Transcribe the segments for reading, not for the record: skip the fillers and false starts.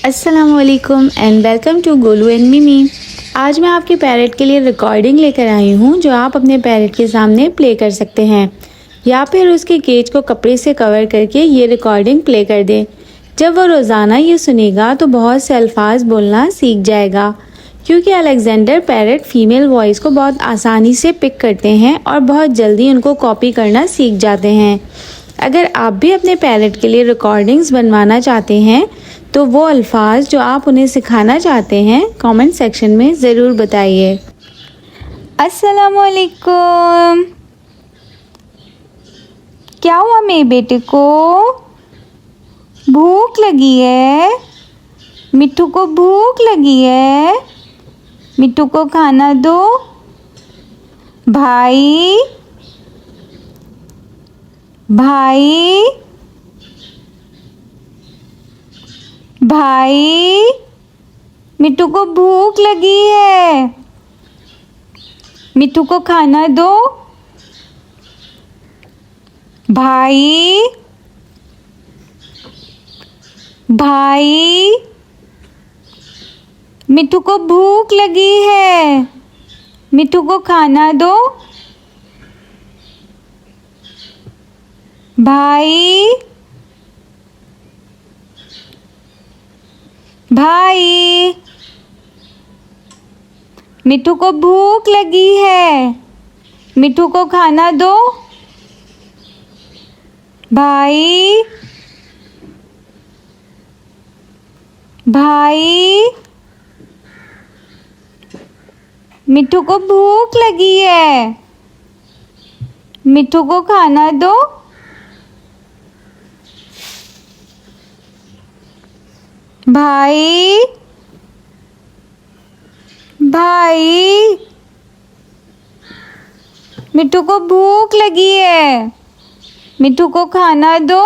अस्सलामुअलैकुम and welcome to Golu and Mimi. आज मैं आपके पैरट के लिए रिकॉर्डिंग लेकर आई हूँ जो आप अपने पैरट के सामने प्ले कर सकते हैं या फिर उसके केज को कपड़े से कवर करके ये रिकॉर्डिंग प्ले कर दें। जब वो रोज़ाना ये सुनेगा तो बहुत से अल्फाज बोलना सीख जाएगा, क्योंकि अलेक्जेंडर पैरट फीमेल वॉइस को बहुत आसानी से पिक करते हैं और बहुत जल्दी उनको कॉपी करना सीख जाते हैं। अगर आप भी अपने पैरट के लिए रिकॉर्डिंग्स बनवाना चाहते हैं तो वो अल्फाज जो आप उन्हें सिखाना चाहते हैं कमेंट सेक्शन में ज़रूर बताइए। अस्सलामुअलैकुम। क्या हुआ मेरे बेटे को? भूख लगी है? मिट्ठू को भूख लगी है? मिट्ठू को खाना दो। भाई भाई भाई मिट्ठू को भूख लगी है, मिट्ठू को खाना दो। भाई भाई मिट्ठू को भूख लगी है, मिट्ठू को खाना दो। भाई भाई मिट्ठू को भूख लगी है, मिट्ठू को खाना दो। भाई भाई मिट्ठू को भूख लगी है, मिट्ठू को खाना दो। भाई भाई मिट्ठू को भूख लगी है, मिट्ठू को खाना दो।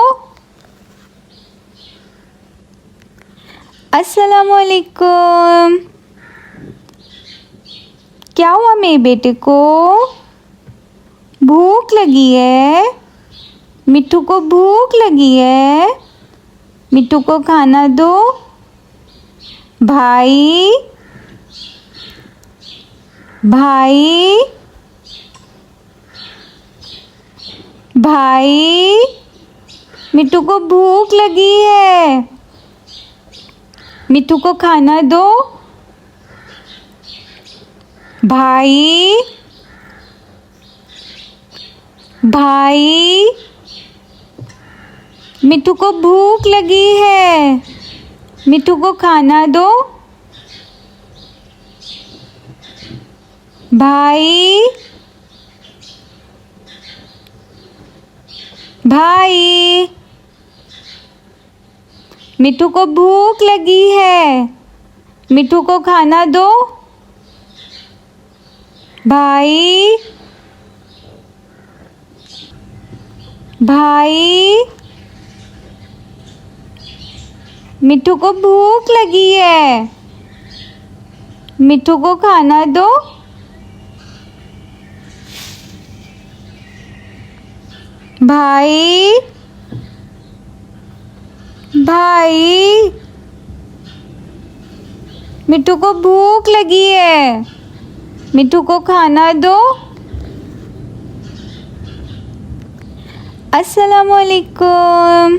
अस्सलामुअलैकुम। क्या हुआ मेरे बेटे को? भूख लगी है? मिट्ठू को भूख लगी है, मिट्ठू को खाना दो। भाई भाई भाई मिट्ठू को भूख लगी है, मिट्ठू को खाना दो। भाई भाई मिट्ठू को भूख लगी है, मिट्ठू को खाना दो। भाई भाई मिट्ठू को भूख लगी है, मिट्ठू को खाना दो। भाई भाई मिट्ठू को भूख लगी है, मिट्ठू को खाना दो। भाई भाई मिट्ठू को भूख लगी है, मिट्ठू को खाना दो। अस्सलामुअलैकुम।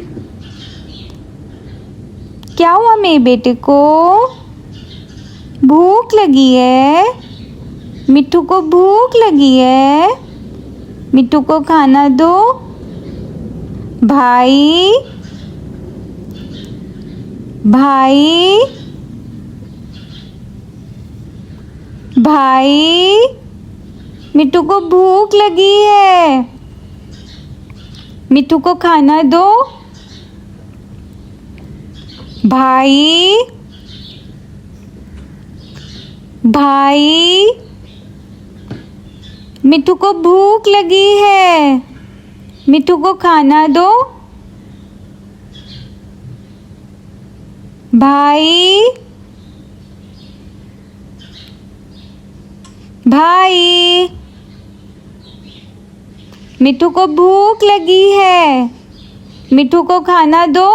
क्या हुआ मेरे बेटे को? भूख लगी है? मिट्ठू को भूख लगी है, मिट्ठू को खाना दो। भाई भाई भाई मिट्ठू को भूख लगी है, मिट्ठू को खाना दो। भाई भाई मिट्ठू को भूख लगी है, मिट्ठू को खाना दो। भाई भाई मिट्ठू को भूख लगी है, मिट्ठू को खाना दो।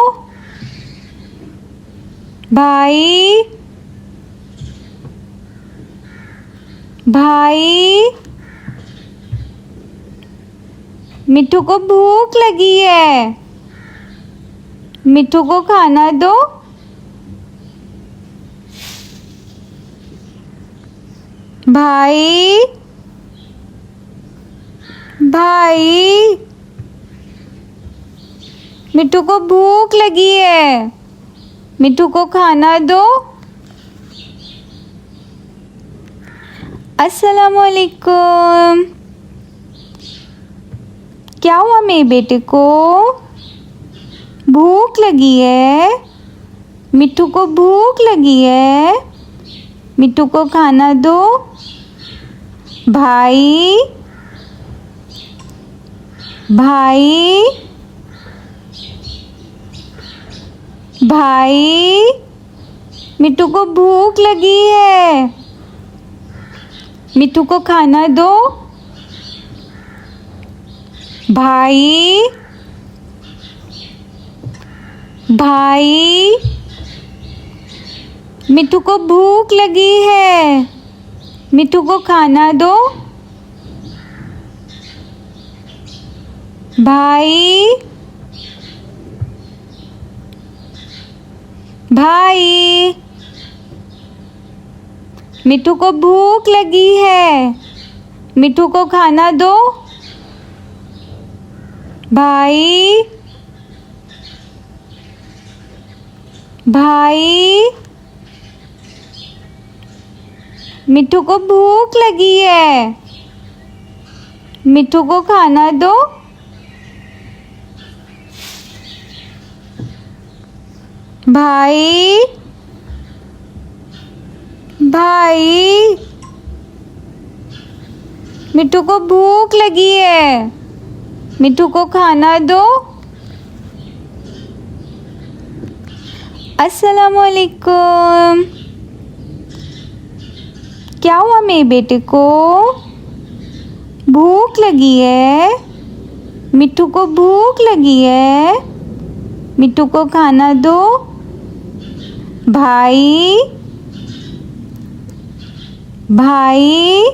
भाई भाई मिट्ठू को भूख लगी है, मिट्ठू को खाना दो। भाई भाई मिट्ठू को भूख लगी है, मिट्ठू को खाना दो। अस्सलामुअलैकुम। क्या हुआ मेरे बेटे को? भूख लगी है, मिट्ठू को भूख लगी है, मिट्ठू को खाना दो। भाई भाई भाई मिट्ठू को भूख लगी है, मिट्ठू को खाना दो। भाई भाई मिट्ठू को भूख लगी है, मिट्ठू को खाना दो। भाई भाई मिट्ठू को भूख लगी है, मिट्ठू को खाना दो। भाई भाई मिट्ठू को भूख लगी है, मिट्ठू को खाना दो। भाई भाई मिट्ठू को भूख लगी है, मिट्ठू को खाना दो। अस्सलामुअलैकुम। क्या हुआ मेरे बेटे को? भूख लगी है, मिट्ठू को भूख लगी है, मिट्ठू को खाना दो। भाई भाई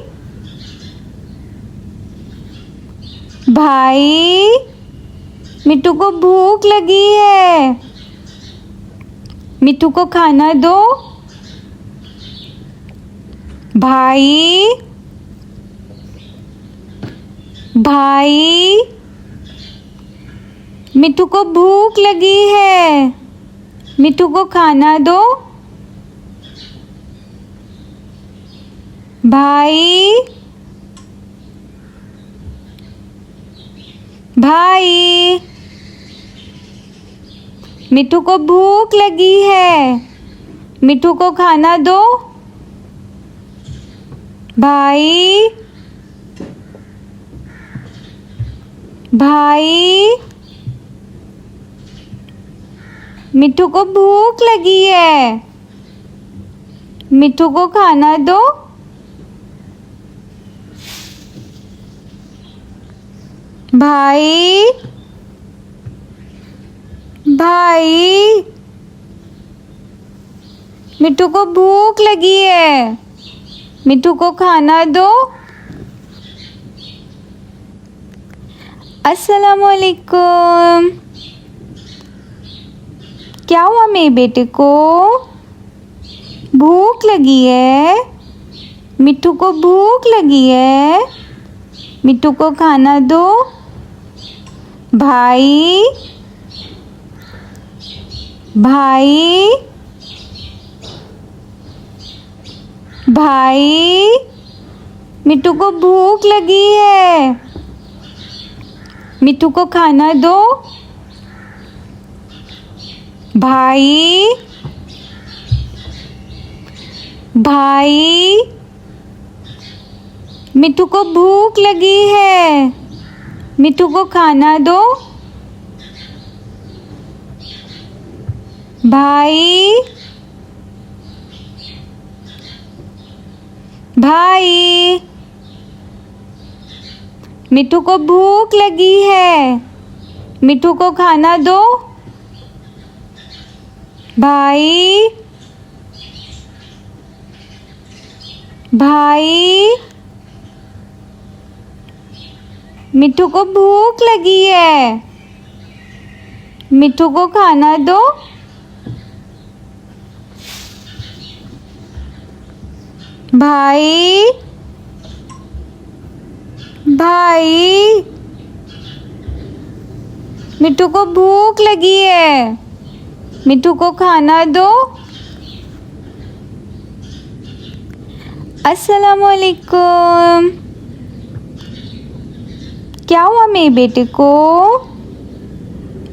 भाई मिट्ठू को भूख लगी है, मिट्ठू को खाना दो। भाई भाई मिट्ठू को भूख लगी है, मिट्ठू को खाना दो। भाई भाई मिट्ठू को भूख लगी है, मिट्ठू को खाना दो। भाई भाई मिट्ठू को भूख लगी है, मिट्ठू को खाना दो। भाई भाई मिट्ठू को भूख लगी है, मिट्ठू को खाना दो। अस्सलामुअलैकुम। क्या हुआ मेरे बेटे को? भूख लगी है, मिट्ठू को भूख लगी है, मिट्ठू को खाना दो। भाई भाई भाई मिट्ठू को भूख लगी है, मिट्ठू को खाना दो। भाई भाई मिट्ठू को भूख लगी है, मिट्ठू को खाना दो। भाई भाई मिट्ठू को भूख लगी है, मिट्ठू को खाना दो। भाई भाई, मिट्ठू को भूख लगी है, मिट्ठू को खाना दो। भाई, भाई, मिट्ठू को भूख लगी है, मिट्ठू को खाना दो। अस्सलामुअलैकुम। क्या हुआ मेरे बेटे को?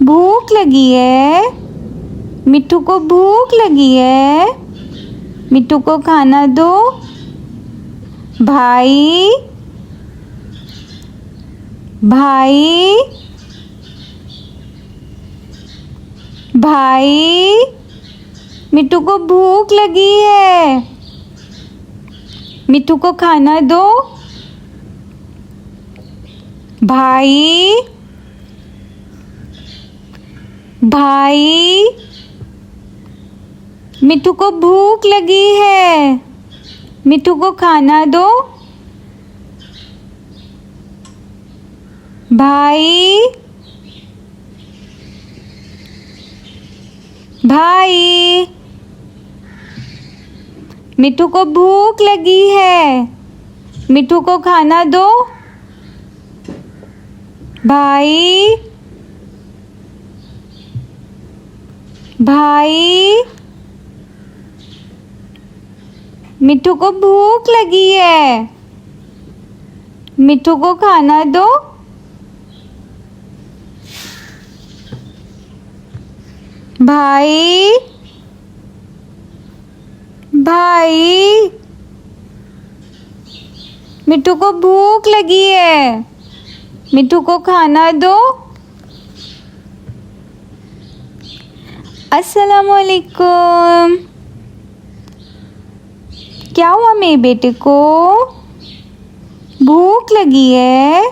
भूख लगी है, मिट्ठू को भूख लगी है, मिट्ठू को खाना दो। भाई, भाई, भाई, मिट्ठू को भूख लगी है, मिट्ठू को खाना दो। भाई, भाई, मिट्ठू को भूख लगी है, मिट्ठू को खाना दो। भाई, भाई, मिट्ठू को भूख लगी है, मिट्ठू को खाना दो। भाई, भाई, मिट्ठू को भूख लगी है, मिट्ठू को खाना दो। भाई, भाई, मिट्ठू को भूख लगी है, मिट्ठू को खाना दो। अस्सलामुअलैकुम। क्या हुआ मेरे बेटे को? भूख लगी है,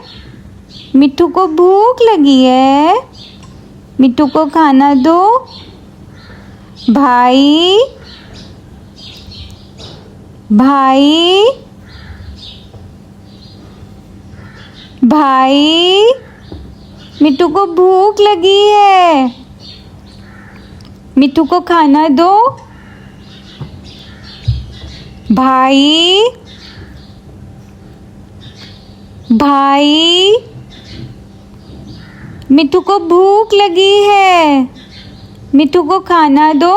मिट्ठू को भूख लगी है, मिट्ठू को खाना दो। भाई, भाई, भाई, मिट्ठू को भूख लगी है, मिट्ठू को खाना दो। भाई, भाई, मिट्ठू को भूख लगी है, मिट्ठू को खाना दो।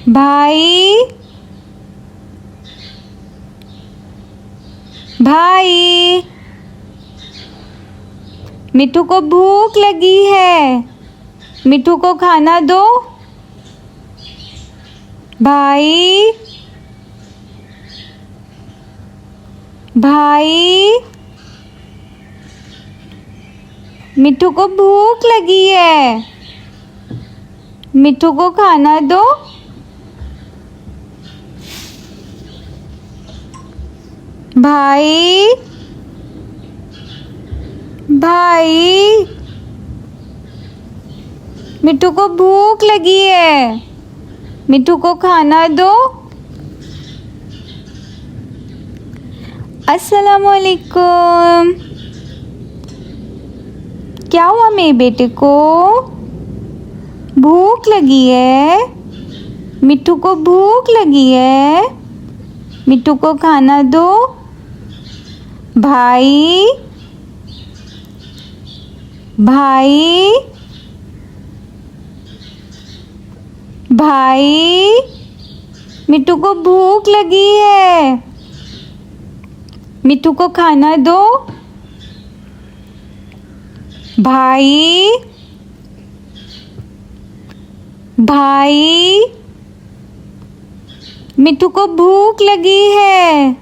भाई, भाई, मिट्ठू को भूख लगी है, मिट्ठू को खाना दो। भाई, भाई, मिट्ठू को भूख लगी है, मिट्ठू को खाना दो। भाई, भाई, मिट्ठू को भूख लगी है, मिट्ठू को खाना दो। अस्सलामुअलैकुम। क्या हुआ मेरे बेटे को? भूख लगी है, मिट्ठू को भूख लगी है, मिट्ठू को खाना दो। भाई, भाई, भाई, मिट्ठू को भूख लगी है, मिट्ठू को खाना दो। भाई, भाई, मिट्ठू को भूख लगी है,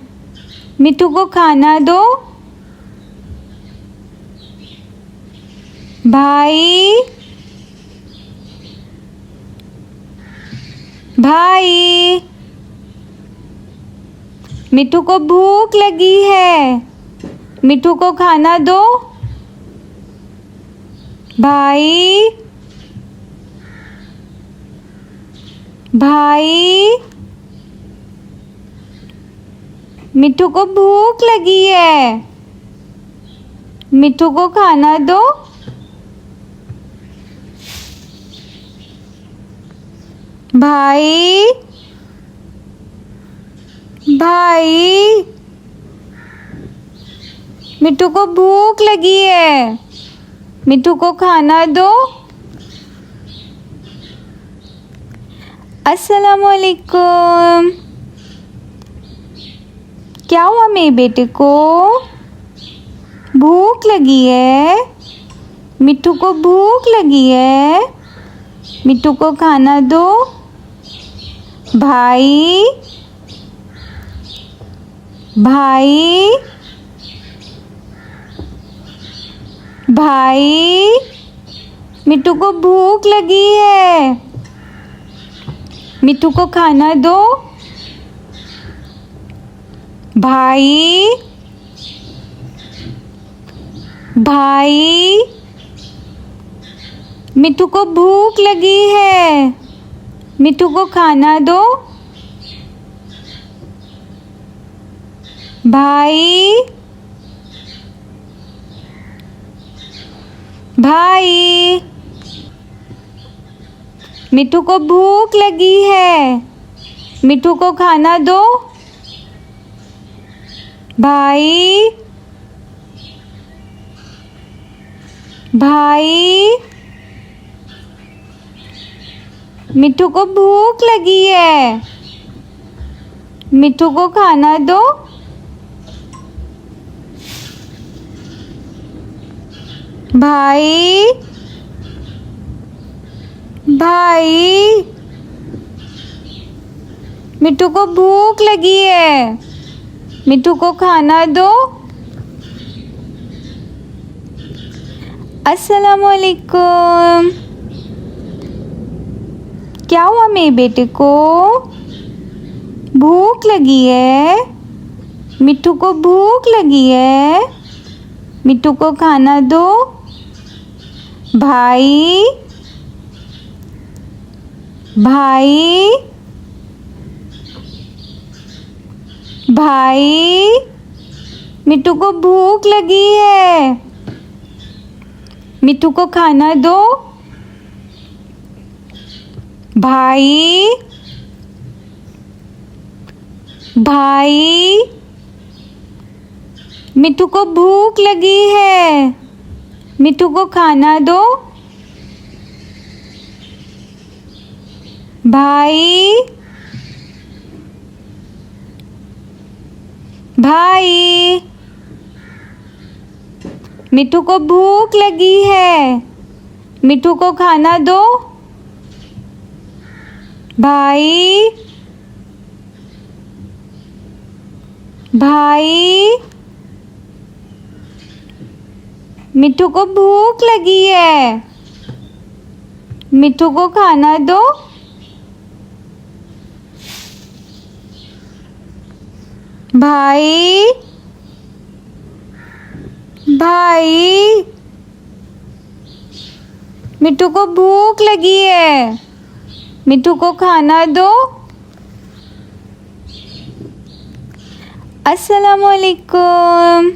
मिट्ठू को खाना दो। भाई, भाई, मिट्ठू को भूख लगी है, मिट्ठू को खाना दो। भाई, भाई, मिट्ठू को भूख लगी है, मिट्ठू को खाना दो। भाई, भाई, मिट्ठू को भूख लगी है, मिट्ठू को खाना दो। अस्सलामुअलैकुम। क्या हुआ मेरे बेटे को? भूख लगी है, मिट्ठू को भूख लगी है, मिट्ठू को खाना दो। भाई, भाई, भाई, मिट्ठू को भूख लगी है, मिट्ठू को खाना दो। भाई, भाई, मिट्ठू को भूख लगी है, मिट्ठू को खाना दो। भाई, भाई, मिट्ठू को भूख लगी है, मिट्ठू को खाना दो। भाई, भाई, मिट्ठू को भूख लगी है, मिट्ठू को खाना दो। भाई, भाई, मिट्ठू को भूख लगी है, मिट्ठू को खाना दो। अस्सलामुअलैकुम। क्या हुआ मेरे बेटे को? भूख लगी है, मिट्ठू को भूख लगी है, मिट्ठू को खाना दो। भाई, भाई, भाई, मिट्ठू को भूख लगी है, मिट्ठू को खाना दो। भाई, भाई, मिट्ठू को भूख लगी है, मिट्ठू को खाना दो। भाई, भाई, मिट्ठू को भूख लगी है, मिट्ठू को खाना दो। भाई, भाई, मिट्ठू को भूख लगी है, मिट्ठू को खाना दो। भाई, भाई, मिट्ठू को भूख लगी है, मिट्ठू को खाना दो। अस्सलामुअलैकुम।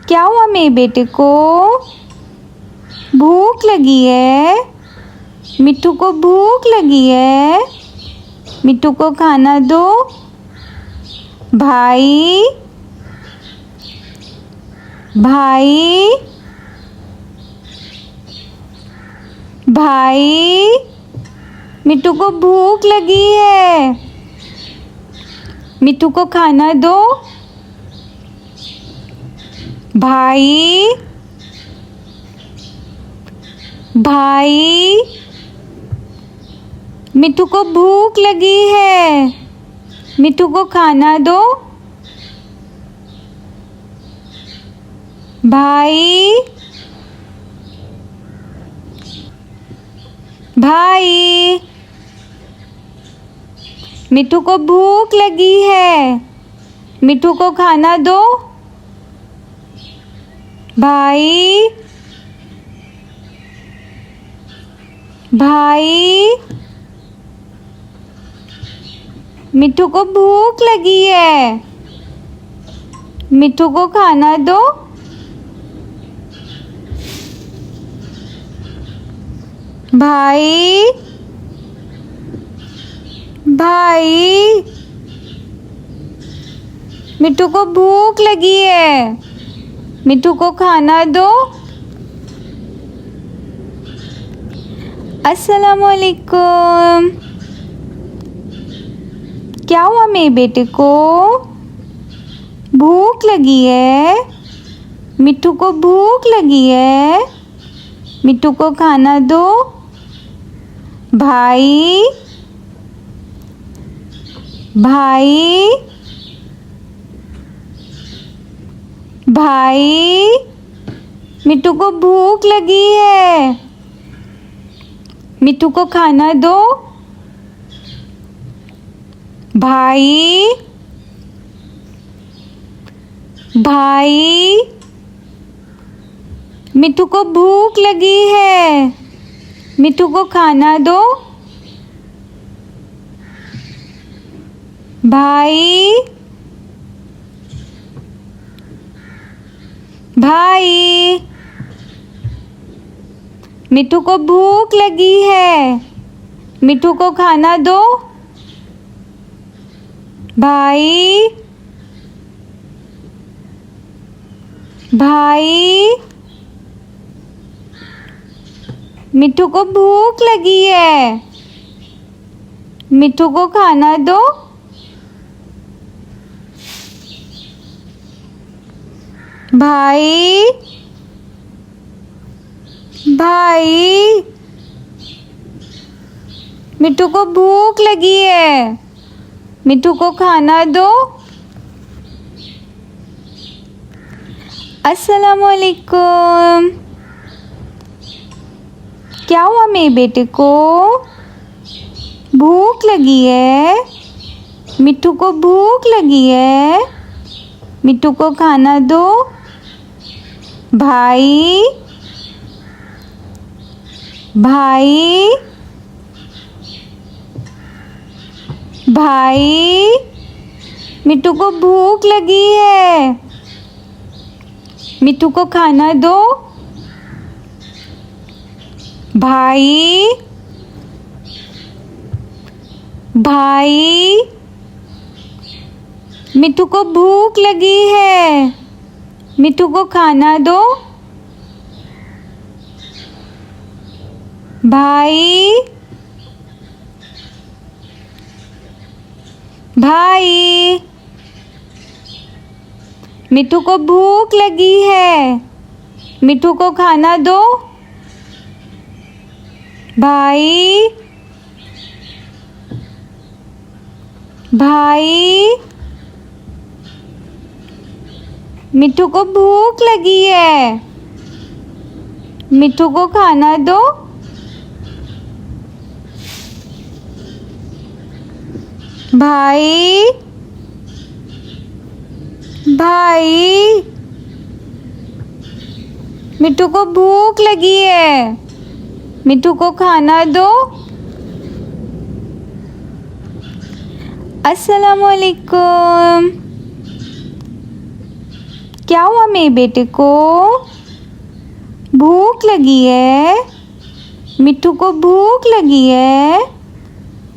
क्या हुआ मेरे बेटे को? भूख लगी है, मिट्ठू को भूख लगी है, मिट्ठू को खाना दो। भाई, भाई, भाई, मिट्ठू को भूख लगी है, मिट्ठू को खाना दो। भाई, भाई, मिट्ठू को भूख लगी है, मिट्ठू को खाना दो। भाई, भाई, मिट्ठू को भूख लगी है, मिट्ठू को खाना दो। भाई, भाई, मिट्ठू को भूख लगी है, मिट्ठू को खाना दो। भाई, भाई, मिट्ठू को भूख लगी है, मिट्ठू को खाना दो। अस्सलामुअलैकुम। क्या हुआ मेरे बेटे को? भूख लगी है, मिट्ठू को भूख लगी है, मिट्ठू को खाना दो। भाई, भाई, भाई, मिट्ठू को भूख लगी है, मिट्ठू को खाना दो। भाई, भाई, मिट्ठू को भूख लगी है, मिट्ठू को खाना दो। भाई, भाई, मिट्ठू को भूख लगी है, मिट्ठू को खाना दो। भाई, भाई, मिट्ठू को भूख लगी है, मिट्ठू को खाना दो। भाई, भाई, मिट्ठू को भूख लगी है, मिट्ठू को खाना दो। अस्सलामुअलैकुम। क्या हुआ मेरे बेटे को? भूख लगी है, मिट्ठू को भूख लगी है, मिट्ठू को खाना दो। भाई, भाई, भाई, मिट्ठू को भूख लगी है, मिट्ठू को खाना दो। भाई, भाई, मिट्ठू को भूख लगी है, मिट्ठू को खाना दो। भाई, भाई, मिट्ठू को भूख लगी है, मिट्ठू को खाना दो। भाई, भाई, मिट्ठू को भूख लगी है, मिट्ठू को खाना दो। भाई, भाई, मिट्ठू को भूख लगी है, मिट्ठू को खाना दो। अस्सलामुअलैकुम। क्या हुआ मेरे बेटे को? भूख लगी है, मिट्ठू को भूख लगी है,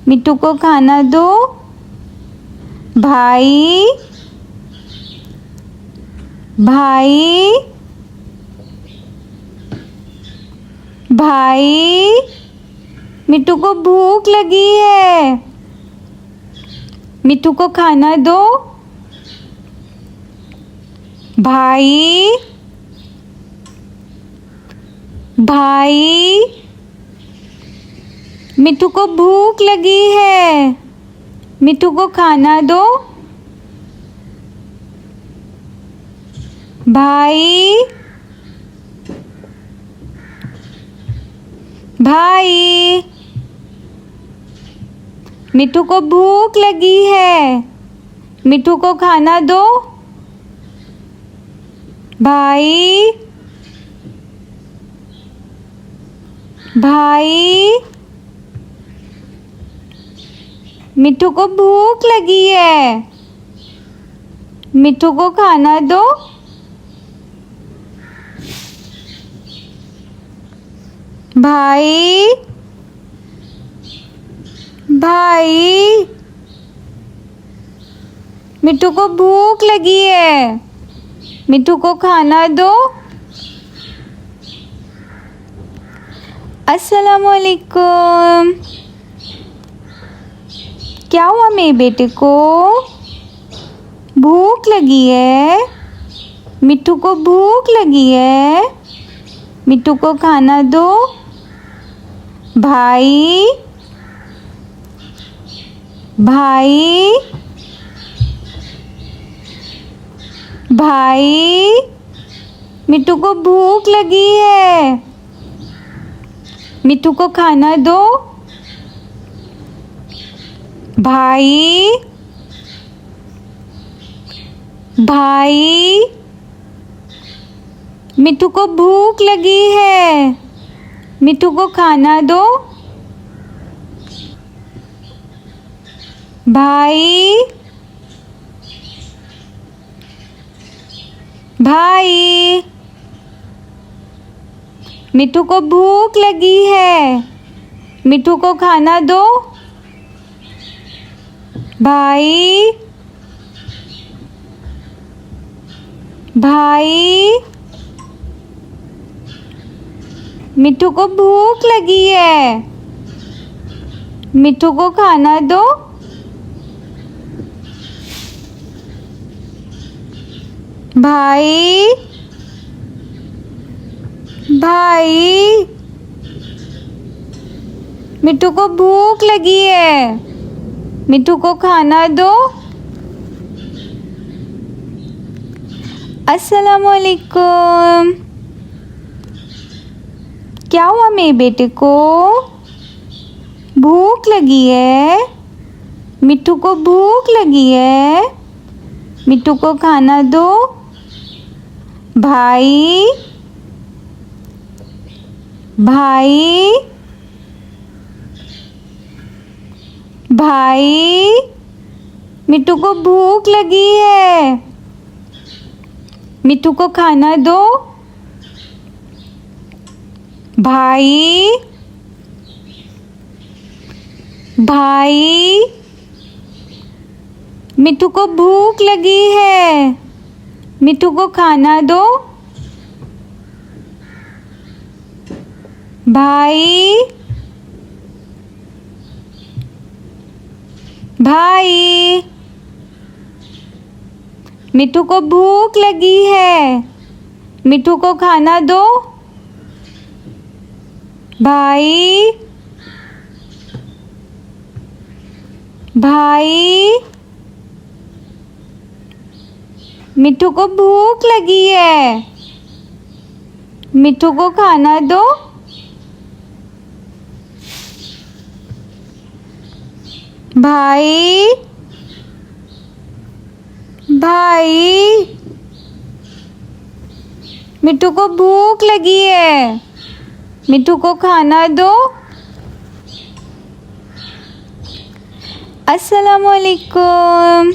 मिट्ठू को खाना दो। भाई, भाई, भाई, मिट्ठू को भूख लगी है, मिट्ठू को खाना दो। भाई, भाई, मिट्ठू को भूख लगी है, मिट्ठू को खाना दो। भाई, भाई, मिट्ठू को भूख लगी है, मिट्ठू को खाना दो। भाई, भाई, मिट्ठू को भूख लगी है, मिट्ठू को खाना दो। भाई, भाई, मिट्ठू को भूख लगी है, मिट्ठू को खाना दो। अस्सलामुअलैकुम। क्या हुआ मेरे बेटे को? भूख लगी है, मिट्ठू को भूख लगी है, मिट्ठू को खाना दो। भाई, भाई, भाई, मिट्ठू को भूख लगी है, मिट्ठू को खाना दो। भाई, भाई, मिट्ठू को भूख लगी है, मिट्ठू को खाना दो। भाई, भाई, मिट्ठू को भूख लगी है, मिट्ठू को खाना दो। भाई, भाई, मिट्ठू को भूख लगी है, मिट्ठू को खाना दो। भाई, भाई, मिट्ठू को भूख लगी है, मिट्ठू को खाना दो। अस्सलामुअलैकुम। क्या हुआ मेरे बेटे को? भूख लगी है, मिट्ठू को भूख लगी है, मिट्ठू को खाना दो। भाई, भाई, भाई, मिट्ठू को भूख लगी है, मिट्ठू को खाना दो। भाई, भाई, मिट्ठू को भूख लगी है, मिट्ठू को खाना दो। भाई, भाई, मिट्ठू को भूख लगी है, मिट्ठू को खाना दो। भाई, भाई, मिट्ठू को भूख लगी है, मिट्ठू को खाना दो। भाई, भाई, मिट्ठू को भूख लगी है, मिट्ठू को खाना दो। अस्सलामुअलैकुम।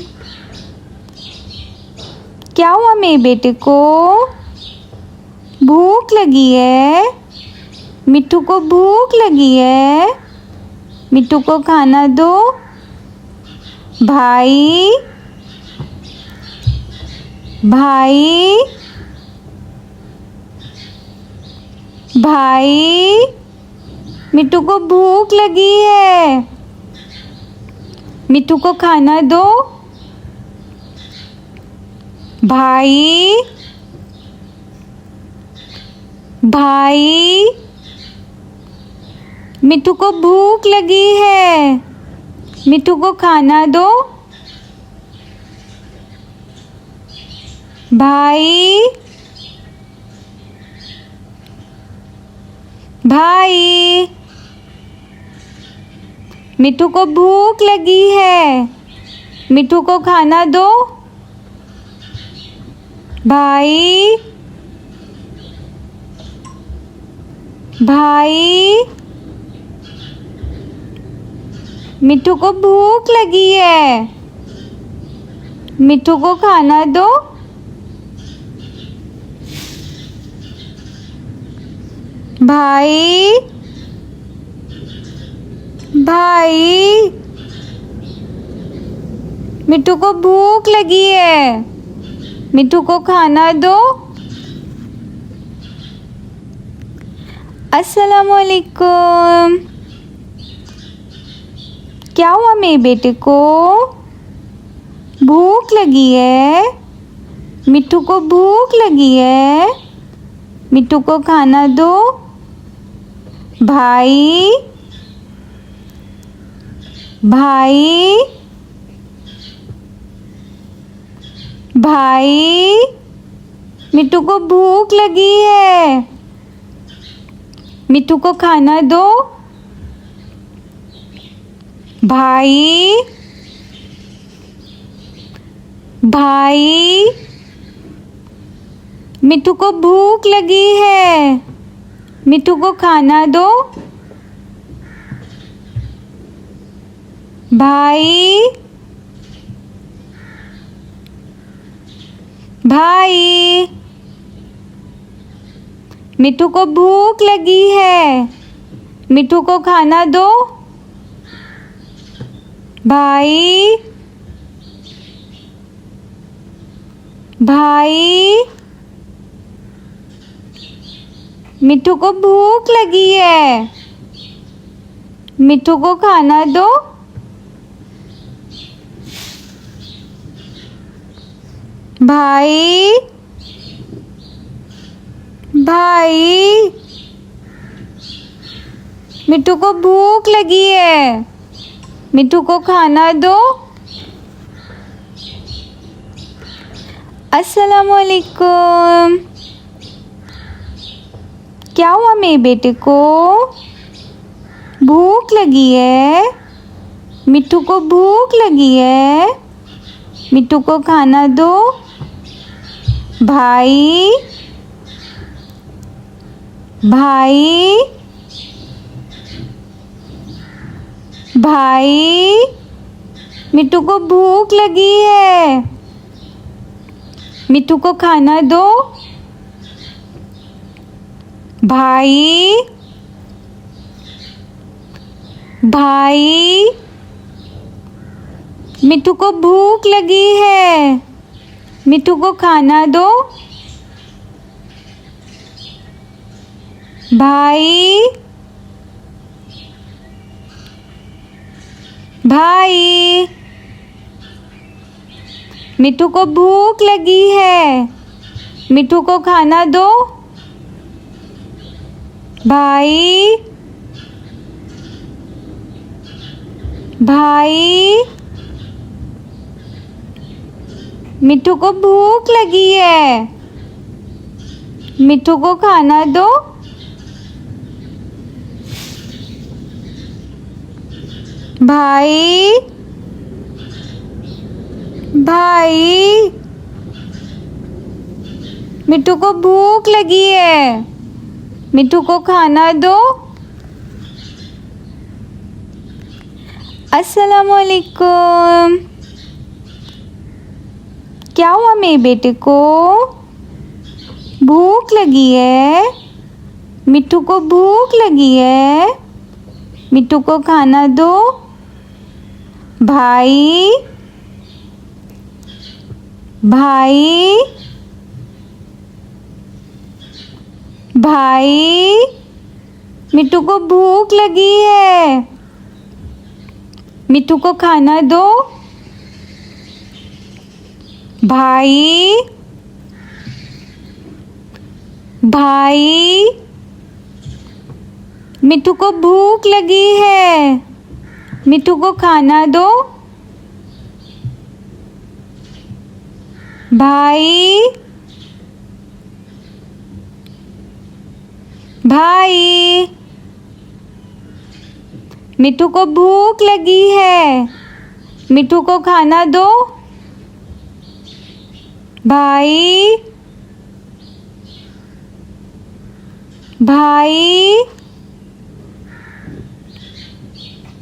क्या हुआ मेरे बेटे को? भूख लगी है, मिट्ठू को भूख लगी है, मिट्ठू को खाना दो। भाई, भाई, भाई, मिट्ठू को भूख लगी है, मिट्ठू को खाना दो। भाई, भाई, मिट्ठू को भूख लगी है, मिट्ठू को खाना दो। भाई, भाई, मिट्ठू को भूख लगी है, मिट्ठू को खाना दो। भाई, भाई, मिट्ठू को भूख लगी है, मिट्ठू को खाना दो। भाई, भाई, मिट्ठू को भूख लगी है, मिट्ठू को खाना दो। अस्सलामुअलैकुम। क्या हुआ मेरे बेटे को? भूख लगी है, मिट्ठू को भूख लगी है, मिट्ठू को खाना दो। भाई, भाई, भाई, मिट्ठू को भूख लगी है, मिट्ठू को खाना दो। भाई, भाई, मिट्ठू को भूख लगी है, मिट्ठू को खाना दो। भाई, भाई, मिट्ठू को भूख लगी है, मिट्ठू को खाना दो। भाई, भाई, मिट्ठू को भूख लगी है, मिट्ठू को खाना दो। भाई, भाई, मिट्ठू को भूख लगी है, मिट्ठू को खाना दो। अस्सलामुअलैकुम। क्या हुआ मेरे बेटे को? भूख लगी है, मिट्ठू को भूख लगी है, मिट्ठू को खाना दो। भाई, भाई, भाई, मिट्ठू को भूख लगी है, मिट्ठू को खाना दो। भाई, भाई, मिट्ठू को भूख लगी है, मिट्ठू को खाना दो। भाई, भाई, मिट्ठू को भूख लगी है, मिट्ठू को खाना दो। भाई, भाई, मिट्ठू को भूख लगी है, मिट्ठू को खाना दो। भाई, भाई, मिट्ठू को भूख लगी है, मिट्ठू को खाना दो। अस्सलामुअलैकुम। क्या हुआ मेरे बेटे को? भूख लगी है, मिट्ठू को भूख लगी है, मिट्ठू को खाना दो। भाई, भाई, भाई, मिट्ठू को भूख लगी है, मिट्ठू को खाना दो। भाई, भाई, मिट्ठू को भूख लगी है, मिट्ठू को खाना दो। भाई, भाई, मिट्ठू को भूख लगी है, मिट्ठू को खाना दो। भाई, भाई,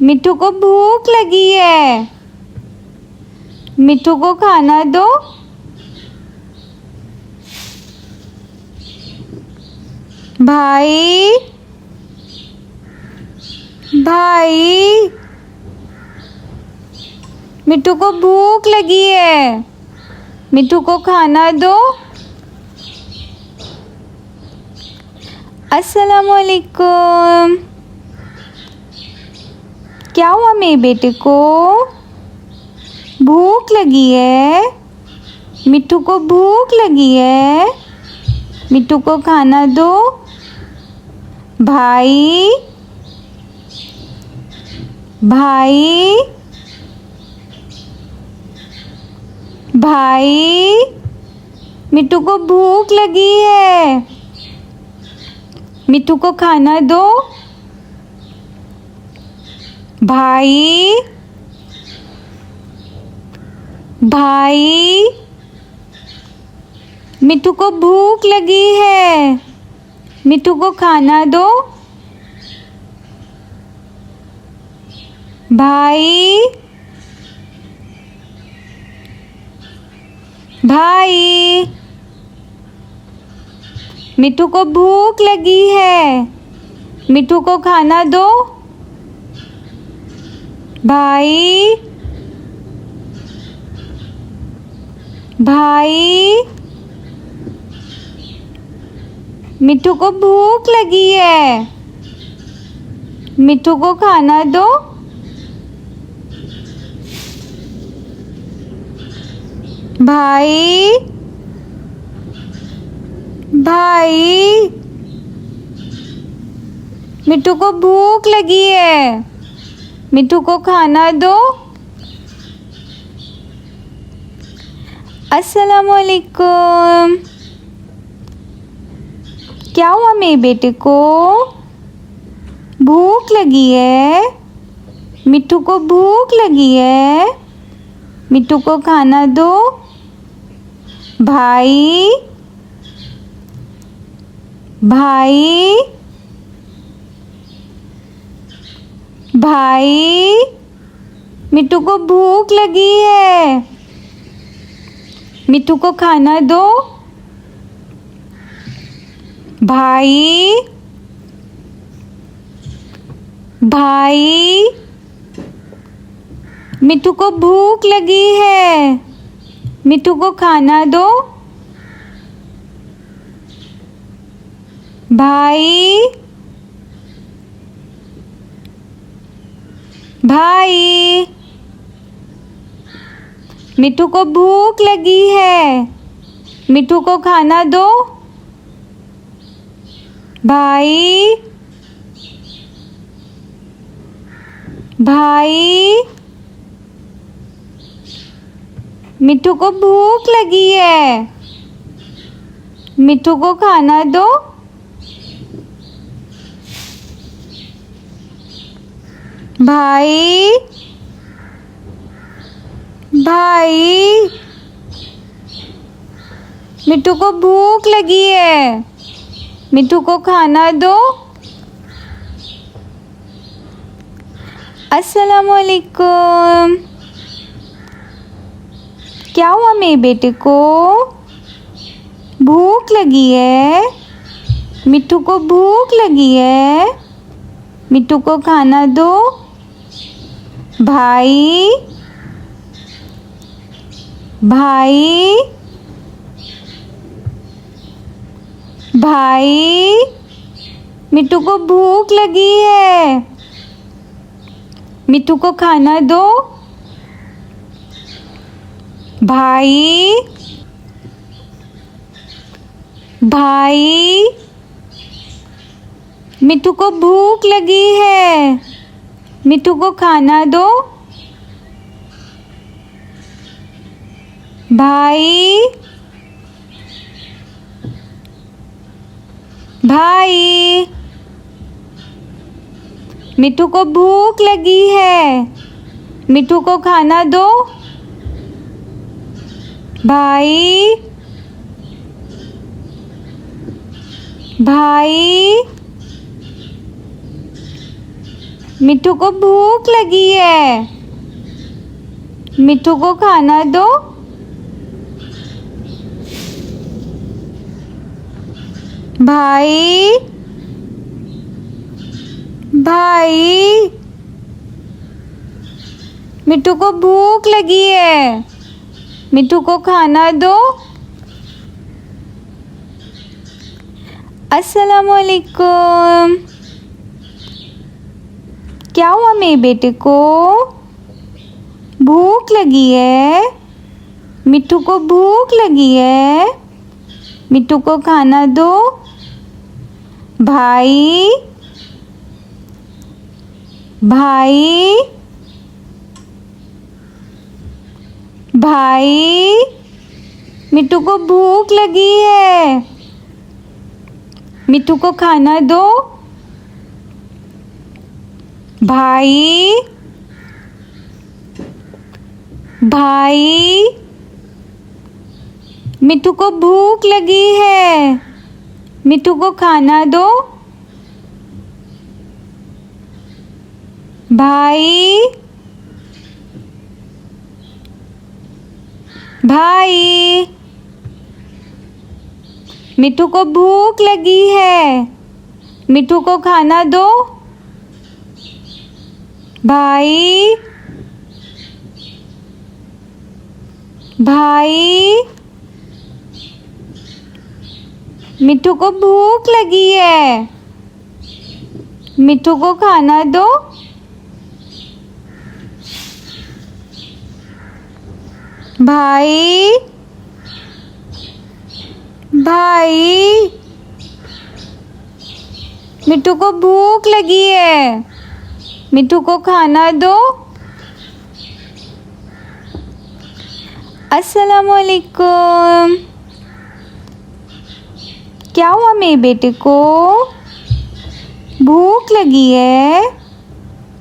मिट्ठू को भूख लगी है, मिट्ठू को खाना दो। भाई, भाई, मिट्ठू को भूख लगी है, मिट्ठू को खाना दो। अस्सलामुअलैकुम। क्या हुआ मेरे बेटे को? भूख लगी है, मिट्ठू को भूख लगी है, मिट्ठू को खाना दो। भाई, भाई, भाई, मिट्ठू को भूख लगी है, मिट्ठू को खाना दो। भाई, भाई, मिट्ठू को भूख लगी है, मिट्ठू को खाना दो। भाई, भाई, मिट्ठू को भूख लगी है, मिट्ठू को खाना दो। भाई, भाई, मिट्ठू को भूख लगी है, मिट्ठू को खाना दो। भाई, भाई, मिट्ठू को भूख लगी है, मिट्ठू को खाना दो। अस्सलामुअलैकुम। क्या हुआ मेरे बेटे को? भूख लगी है, मिट्ठू को भूख लगी है, मिट्ठू को खाना दो। भाई, भाई, भाई, मिट्ठू को भूख लगी है, मिट्ठू को खाना दो। भाई, भाई, मिट्ठू को भूख लगी है, मिट्ठू को खाना दो। भाई, भाई, मिट्ठू को भूख लगी है, मिट्ठू को खाना दो। भाई, भाई, मिट्ठू को भूख लगी है, मिट्ठू को खाना दो। भाई, भाई, मिट्ठू को भूख लगी है, मिट्ठू को खाना दो। अस्सलामुअलैकुम। क्या हुआ मेरे बेटे को? भूख लगी है, मिट्ठू को भूख लगी है, मिट्ठू को खाना दो। भाई, भाई, भाई, मिट्ठू को भूख लगी है, मिट्ठू को खाना दो। भाई, भाई, मिट्ठू को भूख लगी है, मिट्ठू को खाना दो। भाई, भाई, मिट्ठू को भूख लगी है, मिट्ठू को खाना दो। भाई, भाई, मिट्ठू को भूख लगी है, मिट्ठू को खाना दो। भाई, भाई, मिट्ठू को भूख लगी है, मिट्ठू को खाना दो। अस्सलामुअलैकुम। क्या हुआ मेरे बेटे को? भूख लगी है, मिट्ठू को भूख लगी है, मिट्ठू को खाना दो। भाई, भाई, भाई, मिट्ठू को भूख लगी है, मिट्ठू को खाना दो। भाई, भाई, मिट्ठू को भूख लगी है, मिट्ठू को खाना दो। भाई, भाई, मिट्ठू को भूख लगी है, मिट्ठू को खाना दो। भाई, भाई, मिट्ठू को भूख लगी है, मिट्ठू को खाना दो। भाई, भाई, मिट्ठू को भूख लगी है, मिट्ठू को खाना दो। अस्सलामुअलैकुम। क्या हुआ मेरे बेटे को? भूख लगी है,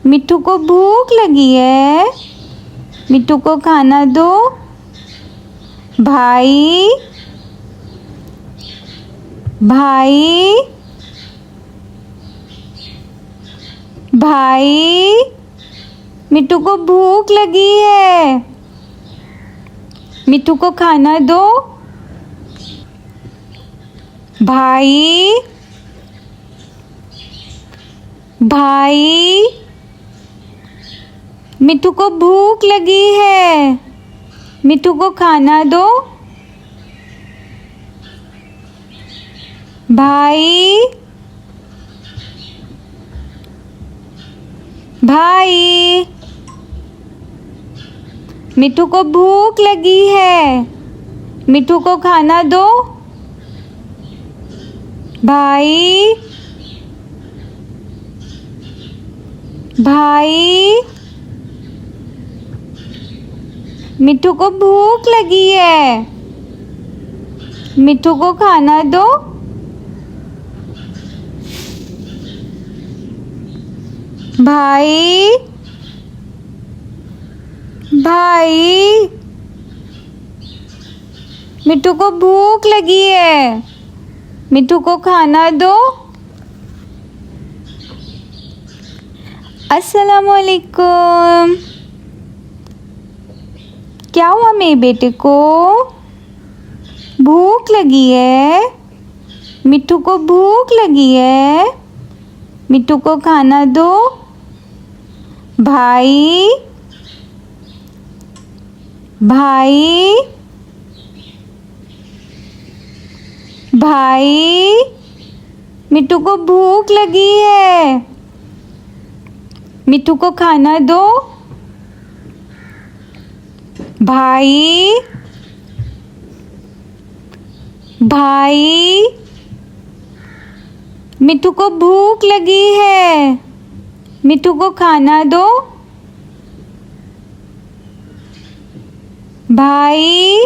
मिट्ठू को भूख लगी है, मिट्ठू को खाना दो। भाई, भाई, भाई, मिट्ठू को भूख लगी है, मिट्ठू को खाना दो। भाई, भाई, मिट्ठू को भूख लगी है, मिट्ठू को खाना दो। भाई, भाई, मिट्ठू को भूख लगी है, मिट्ठू को खाना दो। भाई, भाई, मिट्ठू को भूख लगी है, मिट्ठू को खाना दो। भाई, भाई, मिट्ठू को भूख लगी है, मिट्ठू को खाना दो। अस्सलामुअलैकुम। क्या हुआ मेरे बेटे को? भूख लगी है, मिट्ठू को भूख लगी है, मिट्ठू को खाना दो। भाई, भाई, भाई, मिट्ठू को भूख लगी है, मिट्ठू को खाना दो। भाई, भाई, मिट्ठू को भूख लगी है, मिट्ठू को खाना दो। भाई,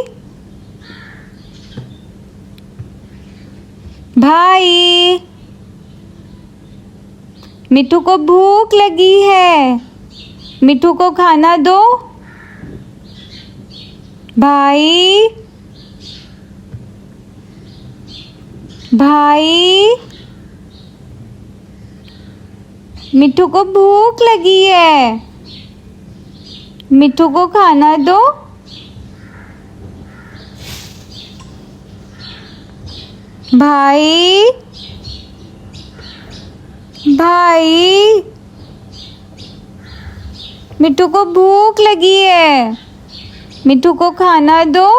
भाई, मिट्ठू को भूख लगी है, मिट्ठू को खाना दो। भाई, भाई, मिट्ठू को भूख लगी है, मिट्ठू को खाना दो। भाई, भाई, मिट्ठू को भूख लगी है, मिट्ठू को खाना दो।